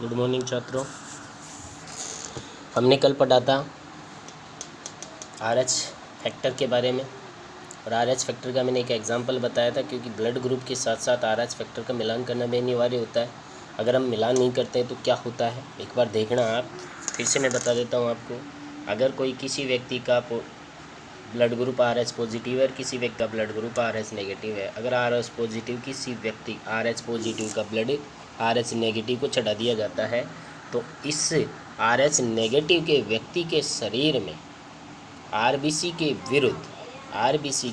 Good morning छात्रों। हमने कल पढ़ा था RH फैक्टर के बारे में और RH फैक्टर का मैंने एक एग्जांपल बताया था, क्योंकि ब्लड ग्रुप के साथ साथ RH फैक्टर का मिलान करना भी अनिवार्य होता है। अगर हम मिलान नहीं करते तो क्या होता है, एक बार देखना आप। फिर से मैं बता देता हूँ आपको। अगर कोई किसी व्यक्ति का ब्लड ग्रुप RH पॉजिटिव है और किसी व्यक्ति का ब्लड ग्रुप RH नेगेटिव है, अगर RH पॉजिटिव किसी व्यक्ति RH पॉजिटिव का ब्लड RH नेगेटिव को चढ़ा दिया जाता है, तो इस RH नेगेटिव के व्यक्ति के शरीर में RBC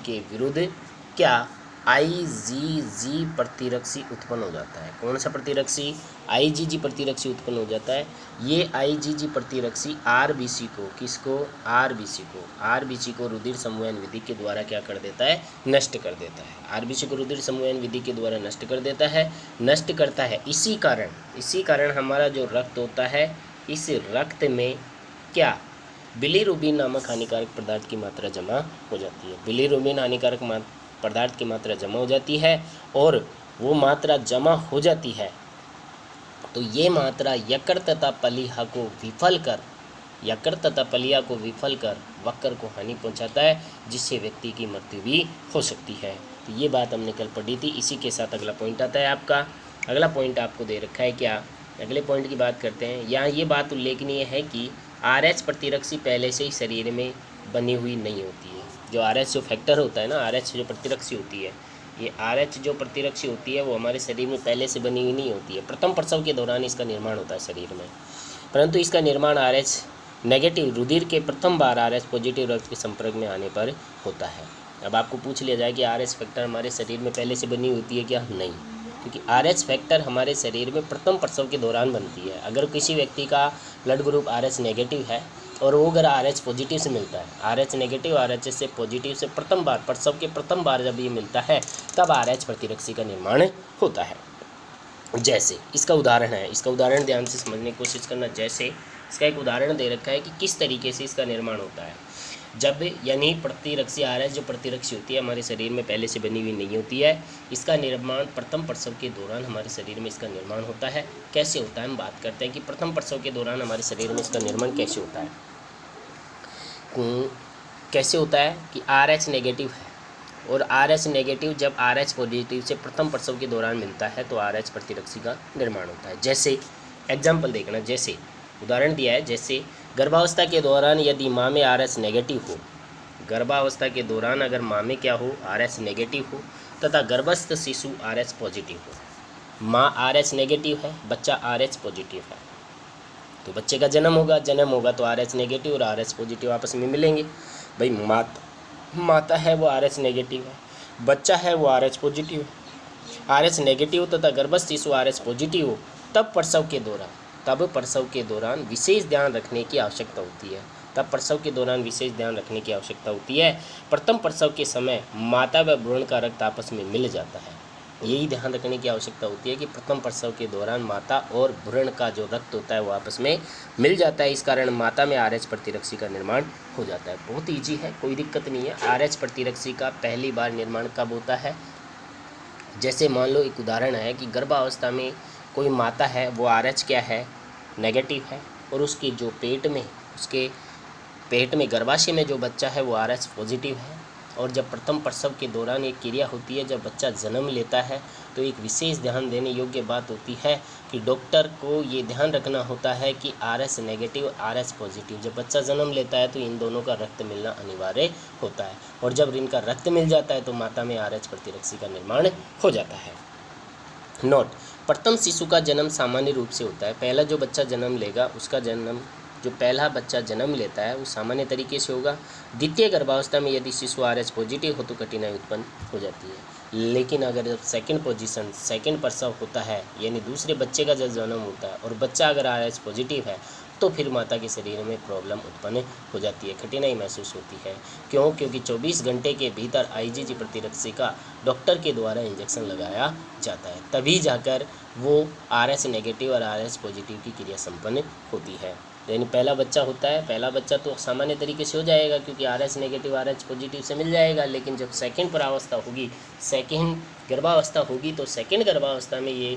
के विरुद्ध क्या IgG प्रतिरक्षी उत्पन्न हो जाता है। कौन सा प्रतिरक्षी? IgG प्रतिरक्षी उत्पन्न हो जाता है। ये IgG प्रतिरक्षी RBC को, किसको? RBC को रुधिर समूहन विधि के द्वारा क्या कर देता है? नष्ट कर देता है। RBC को रुधिर समूहन विधि के द्वारा नष्ट कर देता है, नष्ट करता है। इसी कारण हमारा जो रक्त होता है, इस रक्त में क्या बिलीरुबिन नामक हानिकारक पदार्थ की मात्रा जमा हो जाती है। बिलीरुबिन हानिकारक पदार्थ की मात्रा जमा हो जाती है, और वो मात्रा जमा हो जाती है तो ये मात्रा यकृत तथा पलिया को विफल कर वक्र को हानि पहुंचाता है, जिससे व्यक्ति की मृत्यु भी हो सकती है। तो ये बात हमने कल पढ़ी थी। इसी के साथ अगला पॉइंट आता है आपका। अगला पॉइंट आपको दे रखा है क्या? अगले पॉइंट की बात करते हैं। यहाँ ये बात उल्लेखनीय है कि RH प्रतिरक्षी पहले से ही शरीर में बनी हुई नहीं होती है। जो RH जो फैक्टर होता है ना, RH जो प्रतिरक्षी होती है, ये RH जो प्रतिरक्षी होती है वो हमारे शरीर में पहले से बनी हुई नहीं होती है। प्रथम प्रसव के दौरान इसका निर्माण होता है शरीर में, परंतु इसका निर्माण RH नेगेटिव रुधिर के प्रथम बार RH पॉजिटिव रक्त के संपर्क में आने पर होता है। अब आपको पूछ लिया जाए कि RH फैक्टर हमारे शरीर में पहले से बनी होती है क्या? नहीं, क्योंकि RH फैक्टर हमारे शरीर में प्रथम प्रसव के दौरान बनती है। अगर किसी व्यक्ति का ब्लड ग्रुप RH नेगेटिव है और वो अगर RH पॉजिटिव से मिलता है, RH नेगेटिव RH से पॉजिटिव से प्रथम बार, प्रसव के प्रथम बार जब ये मिलता है, तब RH प्रतिरक्षी का निर्माण होता है। जैसे इसका उदाहरण है, इसका उदाहरण ध्यान से समझने की कोशिश करना। जैसे इसका एक उदाहरण दे रखा है कि किस तरीके से इसका निर्माण होता है। जब यानी प्रतिरक्षी RH जो प्रतिरक्षी होती है हमारे शरीर में पहले से बनी हुई नहीं होती है, इसका निर्माण प्रथम प्रसव के दौरान हमारे शरीर में इसका निर्माण होता है। कैसे होता है हम बात करते हैं कि प्रथम प्रसव के दौरान हमारे शरीर में इसका निर्माण कैसे होता है। कैसे होता है कि RH नेगेटिव है और RH नेगेटिव जब RH पॉजिटिव से प्रथम प्रसव के दौरान मिलता है तो RH प्रतिरक्षी का निर्माण होता है। जैसे एग्जाम्पल देखना, जैसे उदाहरण दिया है, जैसे गर्भावस्था के दौरान यदि माँ में RH नेगेटिव हो, गर्भावस्था के दौरान अगर माँ में क्या हो? RH नेगेटिव हो, तथा गर्भस्थ शिशु RH पॉजिटिव हो। माँ RH नेगेटिव है, बच्चा RH पॉजिटिव है, तो बच्चे का जन्म होगा तो RH नेगेटिव और RH पॉजिटिव आपस में मिलेंगे। भाई माता है वो RH नेगेटिव है, बच्चा है वो RH पॉजिटिव है। RH नेगेटिव तथा गर्भस्थ शिशु RH पॉजिटिव हो, तब प्रसव के दौरान विशेष ध्यान रखने की आवश्यकता होती है। प्रथम प्रसव के समय माता व भ्रूण का रक्त आपस में मिल जाता है। यही ध्यान रखने की आवश्यकता होती है कि प्रथम प्रसव के दौरान माता और भ्रूण का जो रक्त होता है वो आपस में मिल जाता है। इस कारण माता में RH प्रतिरक्षी का निर्माण हो जाता है। बहुत ईजी है, कोई दिक्कत नहीं है। RH प्रतिरक्षी का पहली बार निर्माण कब होता है? जैसे मान लो एक उदाहरण है कि गर्भावस्था में कोई माता है, वो RH क्या है? नेगेटिव है, और उसके पेट में गर्भाशय में जो बच्चा है वो RH पॉजिटिव है। और जब प्रथम प्रसव के दौरान एक क्रिया होती है, जब बच्चा जन्म लेता है, तो एक विशेष ध्यान देने योग्य बात होती है कि डॉक्टर को ये ध्यान रखना होता है कि RH नेगेटिव RH पॉजिटिव जब बच्चा जन्म लेता है तो इन दोनों का रक्त मिलना अनिवार्य होता है, और जब इनका रक्त मिल जाता है तो माता में RH प्रतिरक्षी का निर्माण हो जाता है। नोट: प्रथम शिशु का जन्म सामान्य रूप से होता है। पहला जो बच्चा जन्म लेगा उसका जन्म, जो पहला बच्चा जन्म लेता है वो सामान्य तरीके से होगा। द्वितीय गर्भावस्था में यदि शिशु RH पॉजिटिव हो तो कठिनाई उत्पन्न हो जाती है। लेकिन अगर जब सेकंड प्रसव होता है, यानी दूसरे बच्चे का जब जन्म होता है और बच्चा अगर RH पॉजिटिव है, तो फिर माता के शरीर में प्रॉब्लम उत्पन्न हो जाती है, कठिनाई महसूस होती है। क्यों? क्योंकि 24 घंटे के भीतर IgG प्रतिरक्षी का डॉक्टर के द्वारा इंजेक्शन लगाया जाता है, तभी जाकर वो RH नेगेटिव और RH पॉजिटिव की क्रिया संपन्न होती है। यानी पहला बच्चा होता है, पहला बच्चा तो सामान्य तरीके से हो जाएगा क्योंकि RH नेगेटिव RH पॉजिटिव से मिल जाएगा। लेकिन जब सेकंड गर्भावस्था होगी तो सेकंड गर्भावस्था में ये